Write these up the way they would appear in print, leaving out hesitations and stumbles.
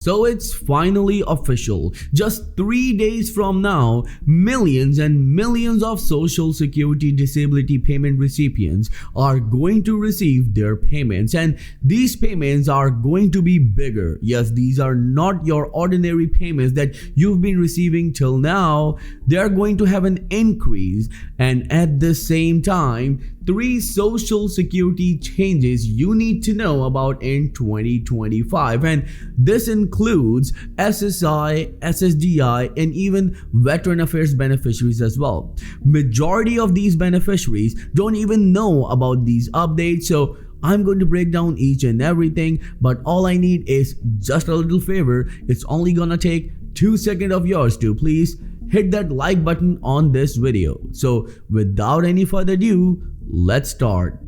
So it's finally official. Just 3 days from now, millions and millions of Social Security disability payment recipients are going to receive their payments, and these payments are going to be bigger. Yes, these are not your ordinary payments that you've been receiving till now. They are going to have an increase, and at the same time, 3 Social Security changes you need to know about in 2025, and this includes SSI, SSDI, and even Veteran Affairs beneficiaries as well. Majority of these beneficiaries don't even know about these updates, so I'm going to break down each and everything, but all I need is just a little favor. It's only gonna take 2 seconds of yours to please hit that like button on this video. So without any further ado, let's start.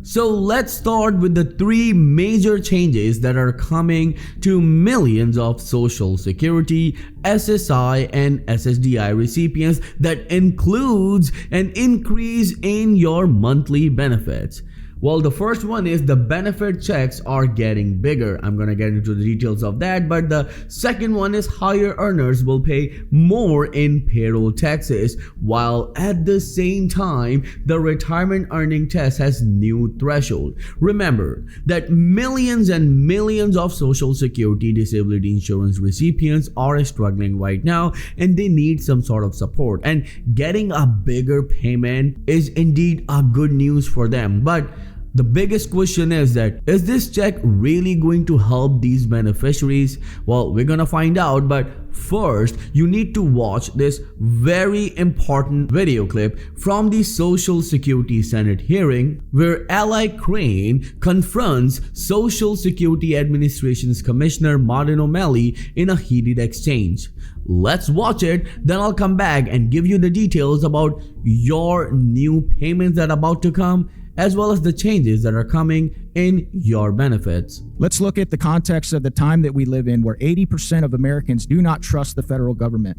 So let's start with the 3 major changes that are coming to millions of Social Security, SSI, and SSDI recipients that includes an increase in your monthly benefits. Well, the first one is the benefit checks are getting bigger. I'm gonna get into the details of that, but the second one is higher earners will pay more in payroll taxes, while at the same time, the retirement earning test has new threshold. Remember that millions and millions of Social Security disability insurance recipients are struggling right now, and they need some sort of support, and getting a bigger payment is indeed a good news for them. But the biggest question is this check really going to help these beneficiaries? Well, we're gonna find out, but first, you need to watch this very important video clip from the Social Security Senate hearing where Ally Crane confronts Social Security Administration's Commissioner Martin O'Malley in a heated exchange. Let's watch it, then I'll come back and give you the details about your new payments that are about to come, as well as the changes that are coming in your benefits. Let's look at the context of the time that we live in, where 80% of Americans do not trust the federal government.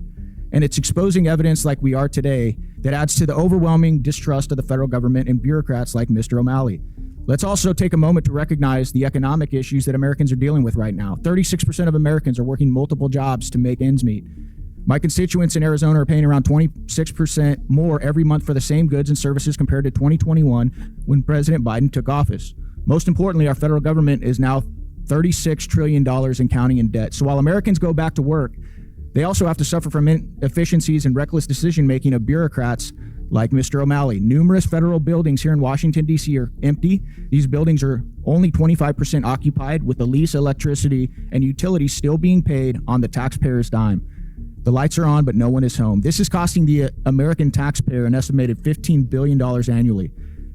And it's exposing evidence like we are today that adds to the overwhelming distrust of the federal government and bureaucrats like Mr. O'Malley. Let's also take a moment to recognize the economic issues that Americans are dealing with right now. 36% of Americans are working multiple jobs to make ends meet. My constituents in Arizona are paying around 26% more every month for the same goods and services compared to 2021 when President Biden took office. Most importantly, our federal government is now $36 trillion and counting in debt. So while Americans go back to work, they also have to suffer from inefficiencies and reckless decision-making of bureaucrats like Mr. O'Malley. Numerous federal buildings here in Washington, D.C. are empty. These buildings are only 25% occupied, with the lease, electricity, and utilities still being paid on the taxpayer's dime. The lights are on, but no one is home. This is costing the American taxpayer an estimated $15 billion annually.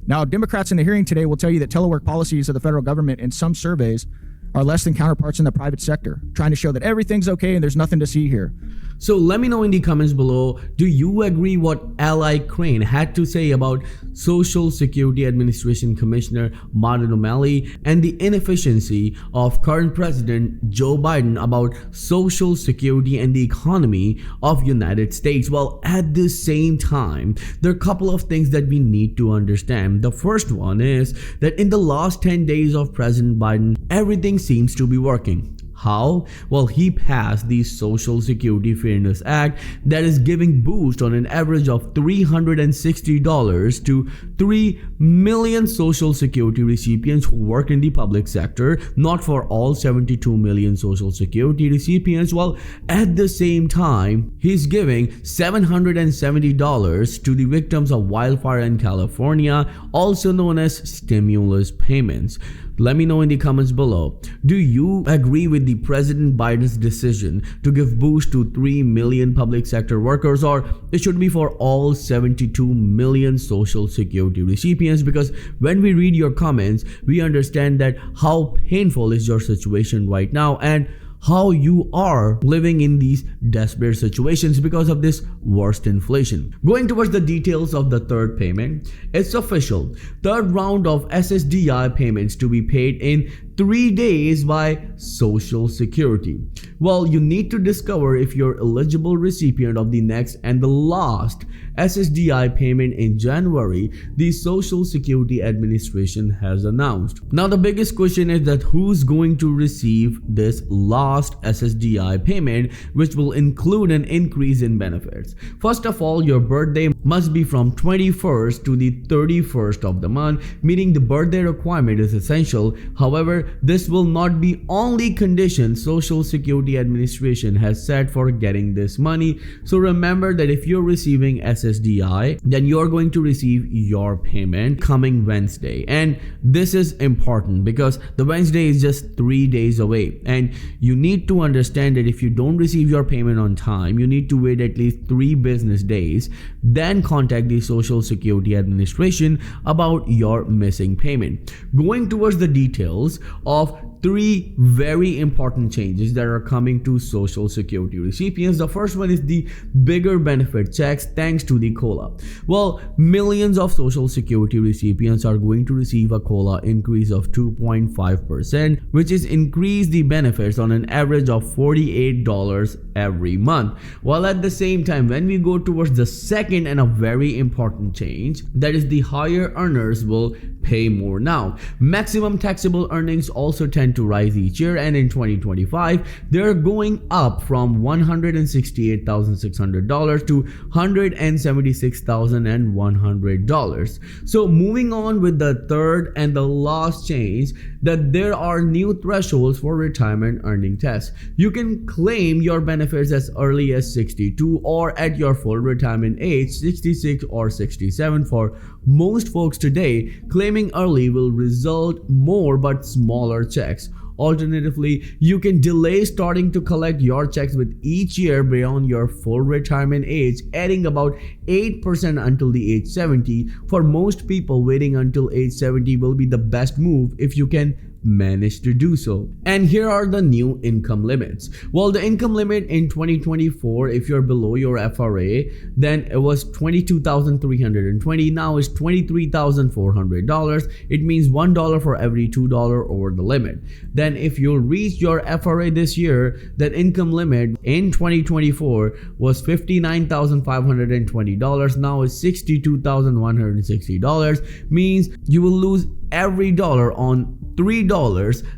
Now, Democrats in the hearing today will tell you that telework policies of the federal government in some surveys are less than counterparts in the private sector, trying to show that everything's okay and there's nothing to see here. So let me know in the comments below, do you agree what Ally Crane had to say about Social Security Administration Commissioner Martin O'Malley and the inefficiency of current President Joe Biden about Social Security and the economy of United States? Well, at the same time, there are a couple of things that we need to understand. The first one is that in the last 10 days of President Biden, everything seems to be working. How? Well, he passed the Social Security Fairness Act that is giving boost on an average of $360 to 3 million Social Security recipients who work in the public sector, not for all 72 million Social Security recipients. Well, at the same time, he's giving $770 to the victims of wildfire in California, also known as stimulus payments. Let me know in the comments below. Do you agree with the President Biden's decision to give boost to 3 million public sector workers, or it should be for all 72 million Social Security recipients? Because when we read your comments, we understand that how painful is your situation right now and how you are living in these desperate situations because of this worst inflation. Going towards the details of the third payment, it's official. Third round of SSDI payments to be paid in 3 days by Social Security. Well, you need to discover if you're eligible recipient of the next and the last SSDI payment in January, the Social Security Administration has announced. Now, the biggest question is that who's going to receive this last SSDI payment, which will include an increase in benefits. First of all, your birthday must be from 21st to the 31st of the month, meaning the birthday requirement is essential. However, this will not be only condition Social Security Administration has set for getting this money. So remember that if you're receiving SSDI, then you're going to receive your payment coming Wednesday. And this is important because the Wednesday is just 3 days away. And you need to understand that if you don't receive your payment on time, you need to wait at least 3 business days, then contact the Social Security Administration about your missing payment. Going towards the details of 3 very important changes that are coming to Social Security recipients. The first one is the bigger benefit checks thanks to the COLA. Well, millions of Social Security recipients are going to receive a COLA increase of 2.5%, which is increase the benefits on an average of $48 every month. While at the same time, when we go towards the second and a very important change, that is the higher earners will pay more now. Maximum taxable earnings also tend to rise each year, and in 2025 they're going up from $168,600 to $176,100. So moving on with the third and the last change, that there are new thresholds for retirement earning tests. You can claim your benefits as early as 62 or at your full retirement age 66 or 67. For most folks today, claiming early will result more but smaller checks. Alternatively, you can delay starting to collect your checks with each year beyond your full retirement age, adding about 8% until the age 70. For most people, waiting until age 70 will be the best move if you can manage to do so. And here are the new income limits. Well, the income limit in 2024, if you're below your FRA, then it was $22,320. Now it's $23,400. It means $1 for every $2 over the limit. Then if you reach your FRA this year, that income limit in 2024 was $59,520. Now it's $62,160. Means you will lose every dollar on $3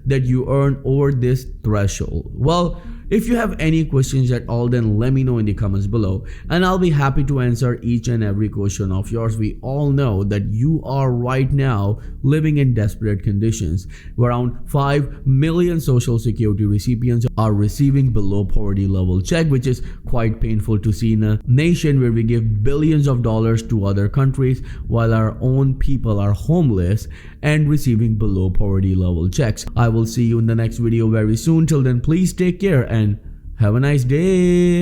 that you earn over this threshold. Well, if you have any questions at all, then let me know in the comments below and I'll be happy to answer each and every question of yours. We all know that you are right now living in desperate conditions. Around 5 million Social Security recipients are receiving below poverty level check, which is quite painful to see in a nation where we give billions of dollars to other countries while our own people are homeless and receiving below poverty level checks. I will see you in the next video very soon. Till then, please take care and have a nice day.